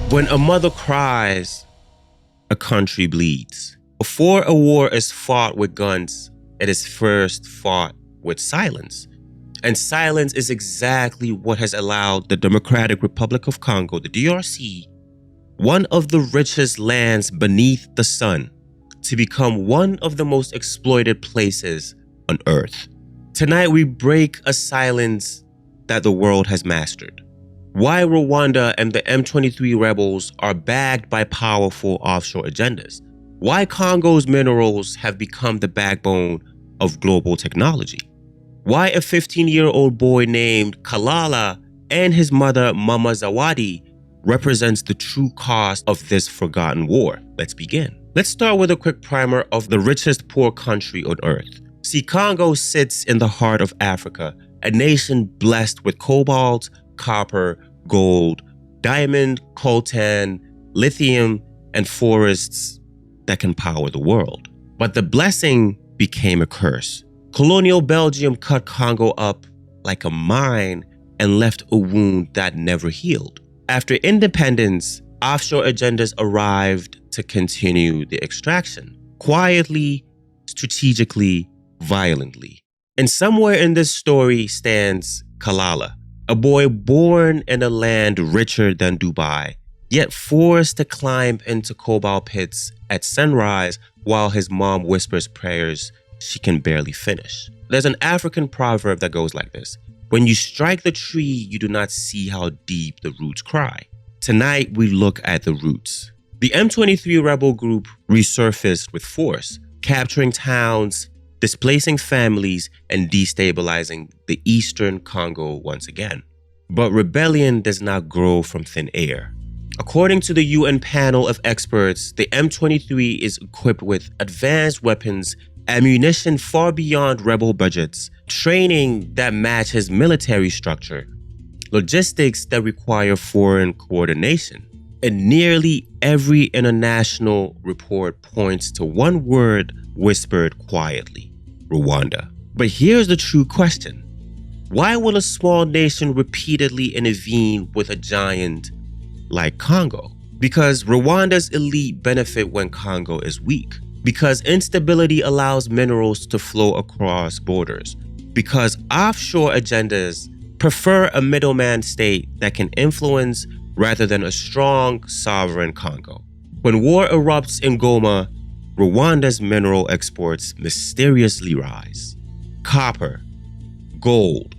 When a mother cries, a country bleeds. Before a war is fought with guns, it is first fought with silence. And silence is exactly what has allowed the Democratic Republic of Congo, the DRC, one of the richest lands beneath the sun, to become one of the most exploited places on Earth. Tonight, we break a silence that the world has mastered. Why Rwanda and the M23 rebels are backed by powerful offshore agendas. Why Congo's minerals have become the backbone of global technology. Why a 15-year-old boy named Kalala and his mother Mama Zawadi represents the true cost of this forgotten war. Let's begin. Let's start with a quick primer of the richest poor country on Earth. See, Congo sits in the heart of Africa, a nation blessed with cobalt, copper, gold, diamond, coltan, lithium, and forests that can power the world. But the blessing became a curse. Colonial Belgium cut Congo up like a mine and left a wound that never healed. After independence, offshore agendas arrived to continue the extraction, quietly, strategically, violently. And somewhere in this story stands Kalala, a boy born in a land richer than Dubai, yet forced to climb into cobalt pits at sunrise while his mom whispers prayers she can barely finish. There's an African proverb that goes like this: when you strike the tree, you do not see how deep the roots cry. Tonight, we look at the roots. The M23 rebel group resurfaced with force, capturing towns, displacing families, and destabilizing the eastern Congo once again. But rebellion does not grow from thin air. According to the UN panel of experts, the M23 is equipped with advanced weapons, ammunition far beyond rebel budgets, training that matches military structure, logistics that require foreign coordination. And nearly every international report points to one word whispered quietly: Rwanda. But here's the true question. Why will a small nation repeatedly intervene with a giant like Congo? Because Rwanda's elite benefit when Congo is weak. Because instability allows minerals to flow across borders. Because offshore agendas prefer a middleman state that can influence rather than a strong, sovereign Congo. When war erupts in Goma, Rwanda's mineral exports mysteriously rise. Copper, gold,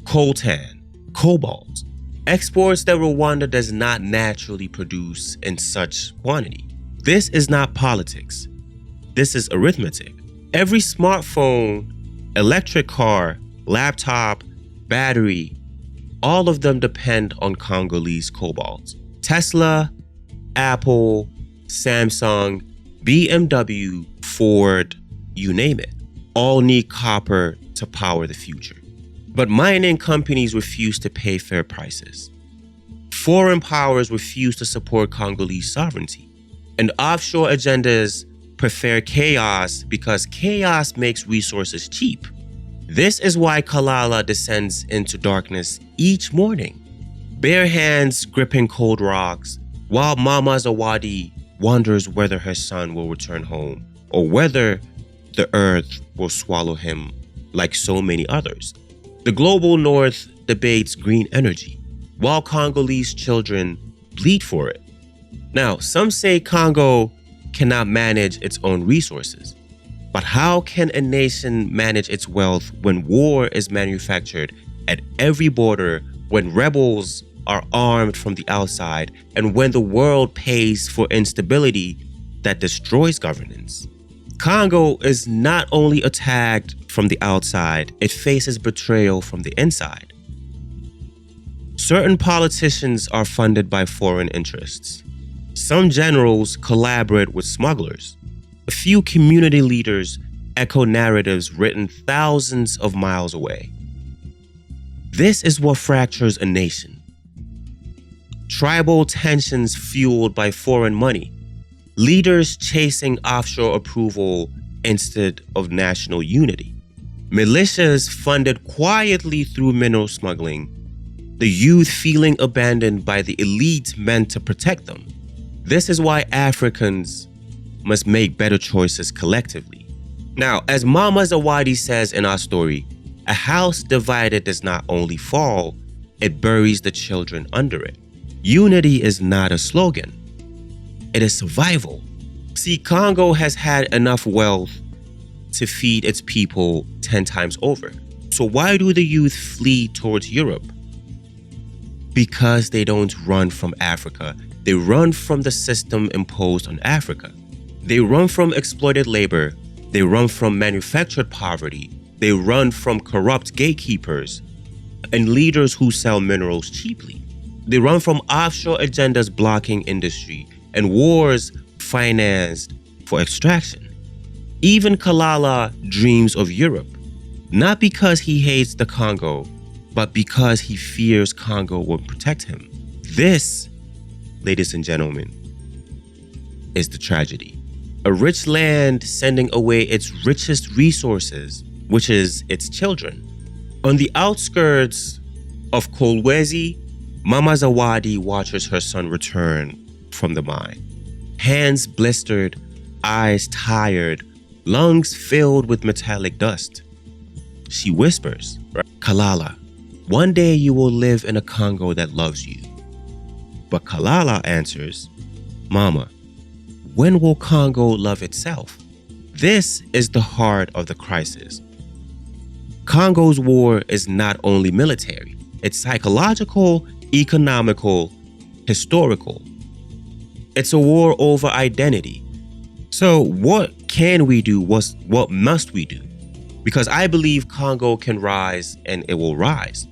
coltan, cobalt, exports that Rwanda does not naturally produce in such quantity. This is not politics. This is arithmetic. Every smartphone, electric car, laptop, battery, all of them depend on Congolese cobalt. Tesla, Apple, Samsung, BMW, Ford, you name it, all need copper to power the future. But mining companies refuse to pay fair prices. Foreign powers refuse to support Congolese sovereignty. And offshore agendas prefer chaos because chaos makes resources cheap. This is why Kalala descends into darkness each morning, bare hands gripping cold rocks, while Mama Zawadi wonders whether her son will return home or whether the earth will swallow him like so many others. The global north debates green energy, while Congolese children bleed for it. Now, some say Congo cannot manage its own resources. But how can a nation manage its wealth when war is manufactured at every border, when rebels are armed from the outside, and when the world pays for instability that destroys governance? Congo is not only attacked from the outside, it faces betrayal from the inside. Certain politicians are funded by foreign interests. Some generals collaborate with smugglers. A few community leaders echo narratives written thousands of miles away. This is what fractures a nation. Tribal tensions fueled by foreign money. Leaders chasing offshore approval instead of national unity. Militias funded quietly through mineral smuggling. the youth feeling abandoned by the elite meant to protect them. This is why Africans must make better choices collectively. Now, as Mama Zawadi says in our story, a house divided does not only fall, it buries the children under it. Unity is not a slogan. It is survival. See, Congo has had enough wealth to feed its people 10 times over. So why do the youth flee towards Europe? Because they don't run from Africa. They run from the system imposed on Africa. They run from exploited labor. They run from manufactured poverty. They run from corrupt gatekeepers and leaders who sell minerals cheaply. They run from offshore agendas blocking industry and wars financed for extraction. Even Kalala dreams of Europe, not because he hates the Congo, but because he fears Congo will protect him. This, ladies and gentlemen, is the tragedy. A rich land sending away its richest resources, which is its children. On the outskirts of Kolwezi, Mama Zawadi watches her son return from the mine. Hands blistered, eyes tired, lungs filled with metallic dust. She whispers, "Kalala, one day you will live in a Congo that loves you." But Kalala answers, "Mama, when will Congo love itself?" This is the heart of the crisis. Congo's war is not only military, it's psychological, economical, historical. It's a war over identity. So what can we do? What must we do? Because I believe Congo can rise, and it will rise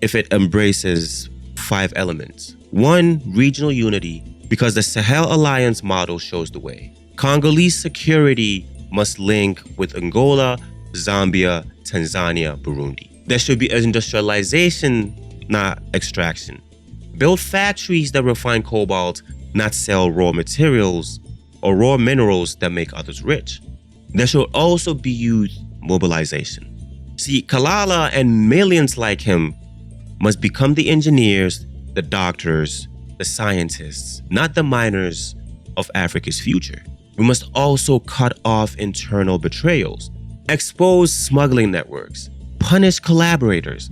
if it embraces 5 elements. 1, regional unity, because the Sahel Alliance model shows the way. Congolese security must link with Angola, Zambia, Tanzania, Burundi. There should be industrialization, not extraction. Build factories that refine cobalt, not sell raw materials or raw minerals that make others rich. There should also be youth mobilization. See, Kalala and millions like him must become the engineers, the doctors, the scientists, not the miners of Africa's future. We must also cut off internal betrayals, expose smuggling networks, punish collaborators,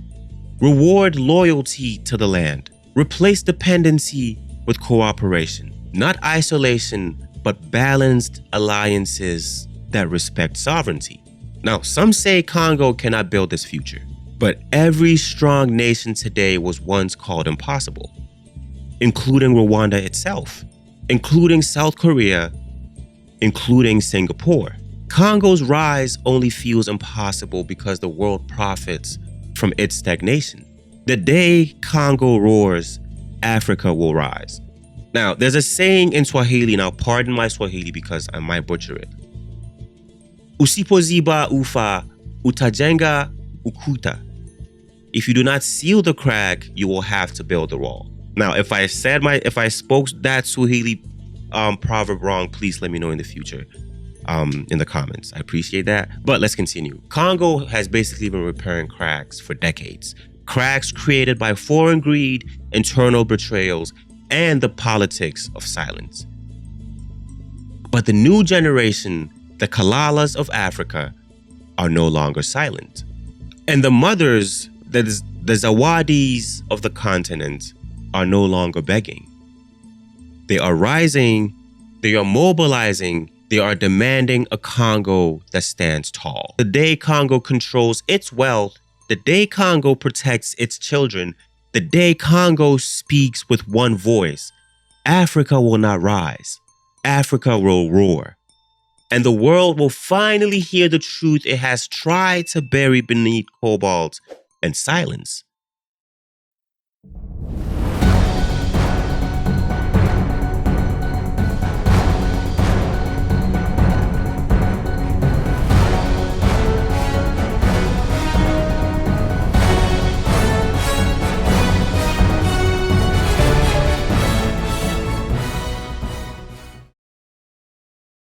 reward loyalty to the land, replace dependency with cooperation, not isolation, but balanced alliances that respect sovereignty. Now, some say Congo cannot build this future, but every strong nation today was once called impossible, including Rwanda itself, including South Korea, including Singapore. Congo's rise only feels impossible because the world profits from its stagnation. The day Congo roars, Africa will rise. Now, there's a saying in Swahili, now pardon my Swahili because I might butcher it. Usipoziba ufa, utajenga ukuta. If you do not seal the crack, you will have to build the wall. Now, if I spoke that Swahili proverb wrong, please let me know in the future, in the comments. I appreciate that. But let's continue. Congo has basically been repairing cracks for decades. Cracks created by foreign greed, internal betrayals, and the politics of silence. But the new generation, the Kalalas of Africa, are no longer silent. And the mothers, the Zawadis of the continent, are no longer begging. They are rising, they are mobilizing, they are demanding a Congo that stands tall. The day Congo controls its wealth, the day Congo protects its children, the day Congo speaks with one voice, Africa will not rise. Africa will roar. And the world will finally hear the truth it has tried to bury beneath cobalt and silence.